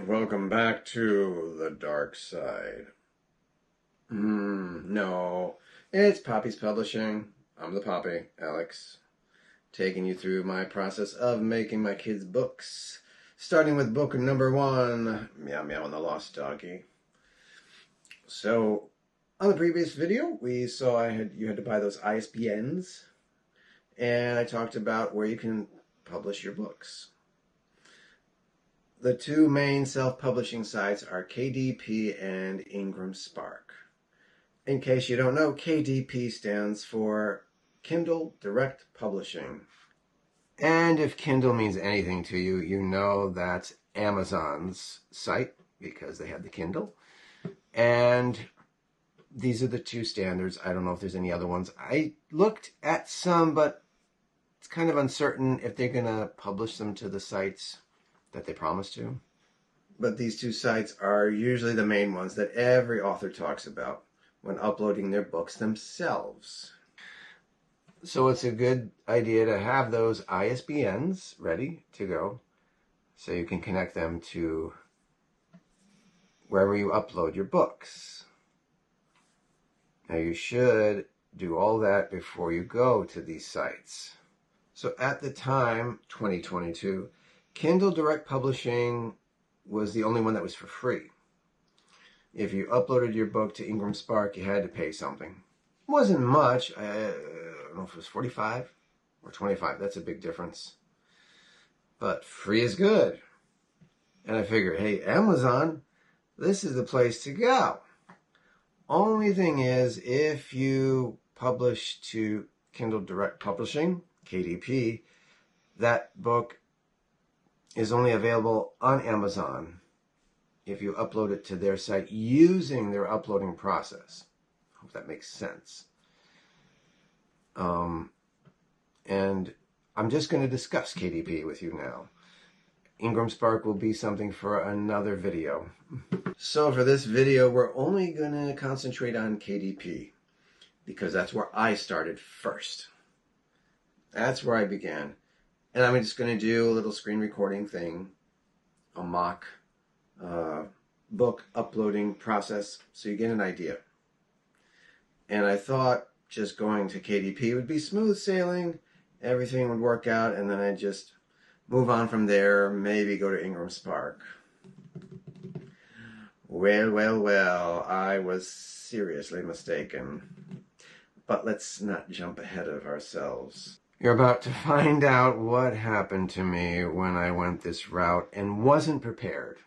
Welcome back to the dark side. No, it's Poppy's Publishing. I'm the Poppy, Alex, taking you through my process of making my kids' books, starting with book number 1, Meow Meow and the Lost Doggy. So, on the previous video, we saw you had to buy those ISBNs, and I talked about where you can publish your books. The two main self-publishing sites are KDP and Ingram Spark. In case you don't know, KDP stands for Kindle Direct Publishing. And if Kindle means anything to you, you know that's Amazon's site because they have the Kindle. And these are the two standards. I don't know if there's any other ones. I looked at some, but it's kind of uncertain if they're going to publish them to the sites that they promise to. But these two sites are usually the main ones that every author talks about when uploading their books themselves. So it's a good idea to have those ISBNs ready to go so you can connect them to wherever you upload your books. Now you should do all that before you go to these sites. So at the time, 2022, Kindle Direct Publishing was the only one that was for free. If you uploaded your book to Ingram Spark, you had to pay something. It wasn't much. I don't know if it was $45 or $25. That's a big difference. But free is good. And I figured, hey, Amazon, this is the place to go. Only thing is, if you publish to Kindle Direct Publishing, KDP, that book is only available on Amazon if you upload it to their site using their uploading process. Hope that makes sense. And I'm just going to discuss KDP with you now. Ingram Spark will be something for another video. So for this video, we're only going to concentrate on KDP because that's where I started first. That's where I began. And I'm just going to do a little screen recording thing, a mock book uploading process, so you get an idea. And I thought just going to KDP would be smooth sailing, everything would work out, and then I'd just move on from there, maybe go to Ingram Spark. Well, I was seriously mistaken. But let's not jump ahead of ourselves. You're about to find out what happened to me when I went this route and wasn't prepared.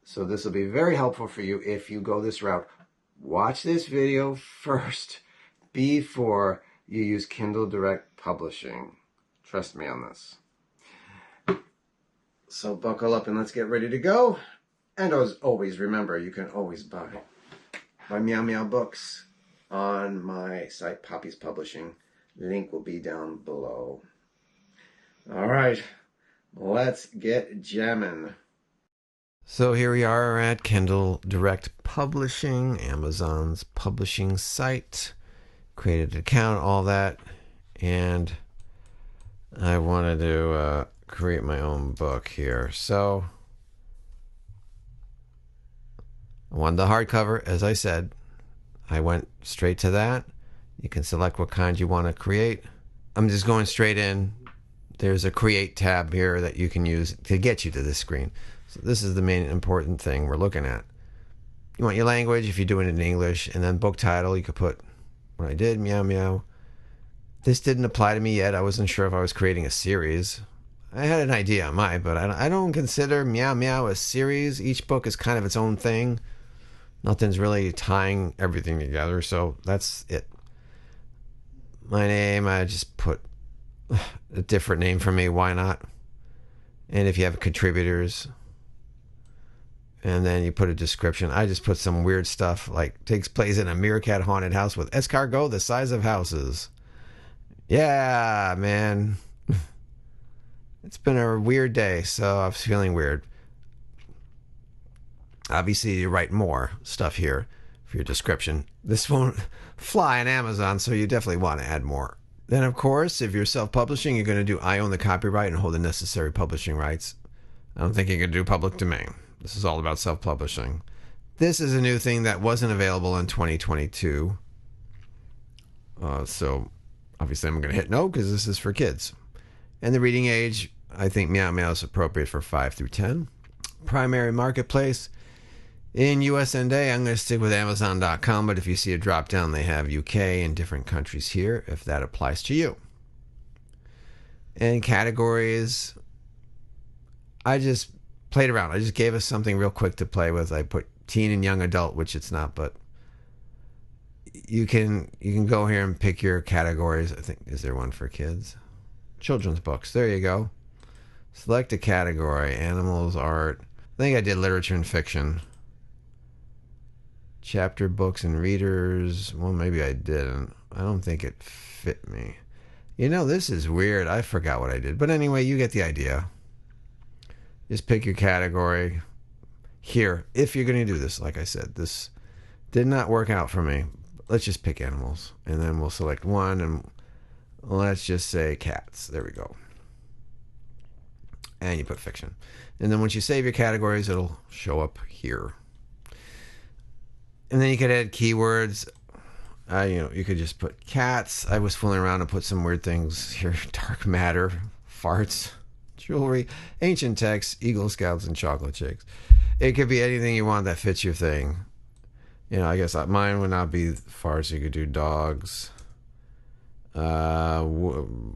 So this will be very helpful for you if you go this route. Watch this video first before you use Kindle Direct Publishing. Trust me on this. So buckle up and let's get ready to go. And as always, remember, you can always buy my Meow Meow books on my site, Poppy's Publishing. Link will be down below. All right, let's get jamming. So here we are at Kindle Direct Publishing, Amazon's publishing site. Created an account, all that. And I wanted to create my own book here. So I wanted the hardcover, as I said. I went straight to that. You can select what kind you want to create. I'm just going straight in. There's a create tab here that you can use to get you to this screen. So this is the main important thing we're looking at. You want your language if you're doing it in English, and then book title. You could put what I did, Meow Meow. This didn't apply to me yet. I wasn't sure if I was creating a series. I had an idea on mine, but I don't consider Meow Meow a series. Each book is kind of its own thing. Nothing's really tying everything together, so that's it. My name, I just put a different name for me. Why not? And if you have contributors, and then you put a description. I just put some weird stuff like takes place in a meerkat haunted house with escargot the size of houses. Yeah, man. It's been a weird day, so I was feeling weird. Obviously, you write more stuff here for your description. This won't fly on Amazon, so you definitely want to add more. Then, of course, if you're self-publishing, you're going to do I own the copyright and hold the necessary publishing rights. I don't think you can do public domain. This is all about self-publishing. This is a new thing that wasn't available in 2022. So obviously I'm going to hit no because this is for kids. And the reading age, I think Meow Meow is appropriate for 5 through 10. Primary marketplace. In US and A, I'm going to stick with Amazon.com, but if you see a drop down, they have UK and different countries here, if that applies to you. And categories, I just played around. I just gave us something real quick to play with. I put teen and young adult, which it's not, but you can go here and pick your categories. I think, is there one for kids? Children's books. There you go. Select a category. Animals, art. I think I did literature and fiction. Chapter books and readers. Well, maybe I didn't. I don't think it fit me. You know, this is weird. I forgot what I did. But anyway, you get the idea. Just pick your category. Here, if you're going to do this, like I said, this did not work out for me. Let's just pick animals. And then we'll select one, and let's just say cats. There we go. And you put fiction. And then once you save your categories, it'll show up here. And then you could add keywords. You could just put cats. I was fooling around and put some weird things here. Dark matter, farts, jewelry, ancient texts, Eagle Scouts, and chocolate chicks. It could be anything you want that fits your thing. You know, I guess mine would not be farts. You could do dogs,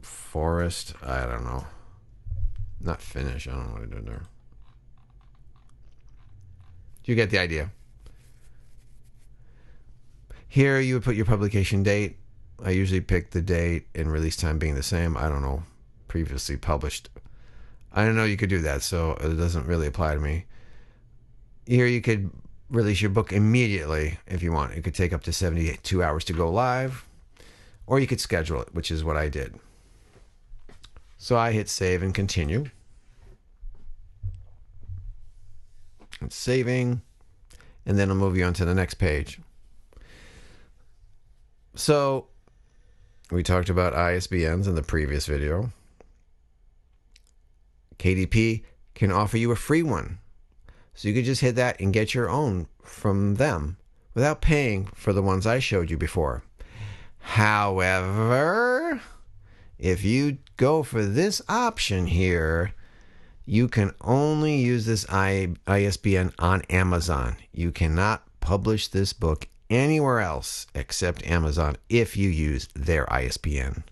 forest. I don't know. Not finish. I don't know what I did there. You get the idea. Here you would put your publication date. I usually pick the date and release time being the same. I don't know. Previously published. I don't know you could do that, so it doesn't really apply to me. Here you could release your book immediately if you want. It could take up to 72 hours to go live. Or you could schedule it, which is what I did. So I hit save and continue. It's saving. And then I'll move you on to the next page. So, we talked about ISBNs in the previous video. KDP can offer you a free one. So you could just hit that and get your own from them without paying for the ones I showed you before. However, if you go for this option here, you can only use this ISBN on Amazon. You cannot publish this book anywhere else except Amazon if you use their ISBN.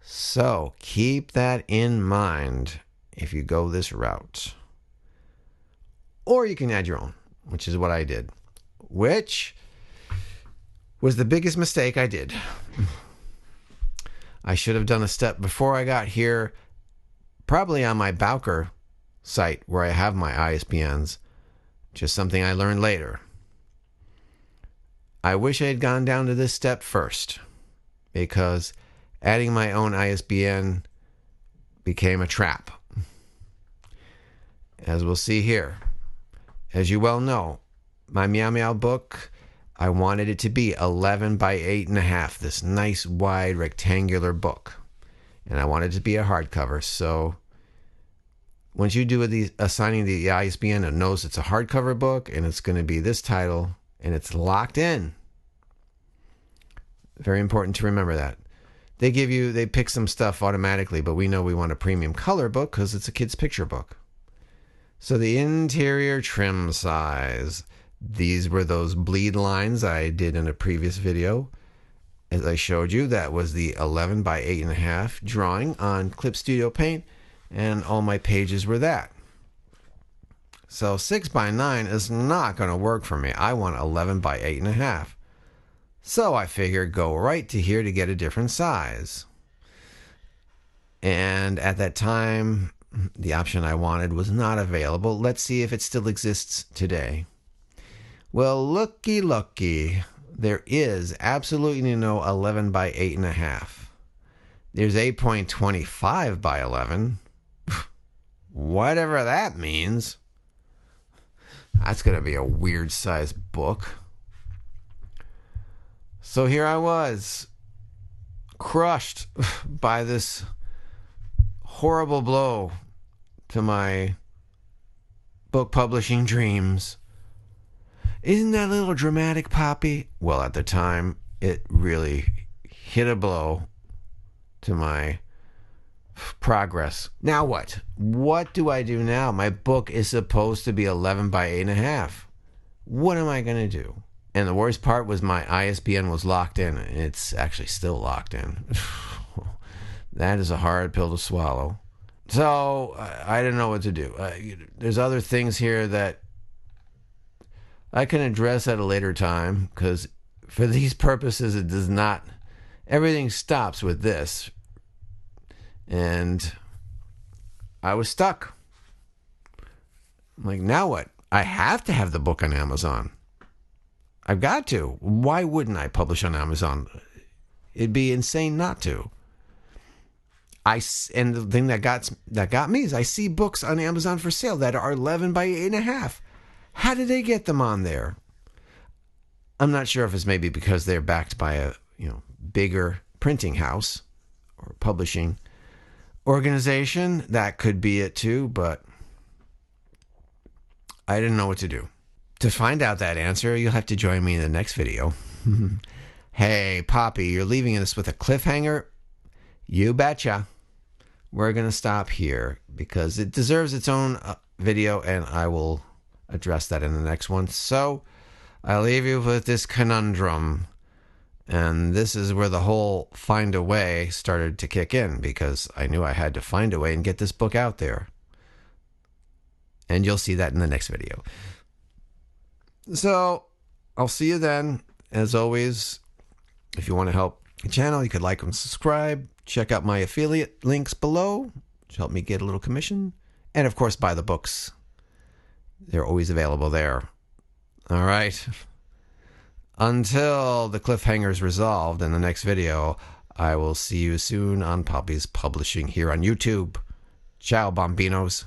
So keep that in mind if you go this route. Or you can add your own, which is what I did, which was the biggest mistake I did. I should have done a step before I got here, probably on my Bowker site where I have my ISBNs, just something I learned later. I wish I had gone down to this step first, because adding my own ISBN became a trap. As we'll see here. As you well know, my Meow Meow book, I wanted it to be 11 by 8.5, this nice wide rectangular book. And I wanted it to be a hardcover. So once you do assigning the ISBN, it knows it's a hardcover book and it's going to be this title and it's locked in. Very important to remember that. They pick some stuff automatically, but we know we want a premium color book because it's a kid's picture book. So the interior trim size. These were those bleed lines I did in a previous video. As I showed you, that was the 11 by 8.5 drawing on Clip Studio Paint, and all my pages were that. So 6 by 9 is not going to work for me. I want 11 by 8.5. So I figured go right to here to get a different size. And at that time, the option I wanted was not available. Let's see if it still exists today. Well, looky. There is absolutely no 11 by 8.5. There's 8.25 by 11. Whatever that means. That's going to be a weird size book. So here I was, crushed by this horrible blow to my book publishing dreams. Isn't that a little dramatic, Poppy? Well, at the time, it really hit a blow to my progress. Now what? What do I do now? My book is supposed to be 11 by 8.5. What am I going to do? And the worst part was my ISBN was locked in. It's actually still locked in. That is a hard pill to swallow. So I don't know what to do. There's other things here that I can address at a later time, because for these purposes, it does not. Everything stops with this. And I was stuck. I'm like, now what? I have to have the book on Amazon. I've got to. Why wouldn't I publish on Amazon? It'd be insane not to. And the thing that got me is I see books on Amazon for sale that are 11 by 8.5. How did they get them on there? I'm not sure if it's maybe because they're backed by a bigger printing house or publishing organization. That could be it too, but I didn't know what to do. To find out that answer, you'll have to join me in the next video. Hey, Poppy, you're leaving us with a cliffhanger? You betcha. We're going to stop here because it deserves its own video, and I will address that in the next one. So I'll leave you with this conundrum. And this is where the whole find a way started to kick in, because I knew I had to find a way and get this book out there. And you'll see that in the next video. So I'll see you then. As always, if you want to help the channel, you could like and subscribe. Check out my affiliate links below, which help me get a little commission. And of course, buy the books. They're always available there. All right. Until the cliffhanger is resolved in the next video, I will see you soon on Poppy's Publishing here on YouTube. Ciao, Bambinos.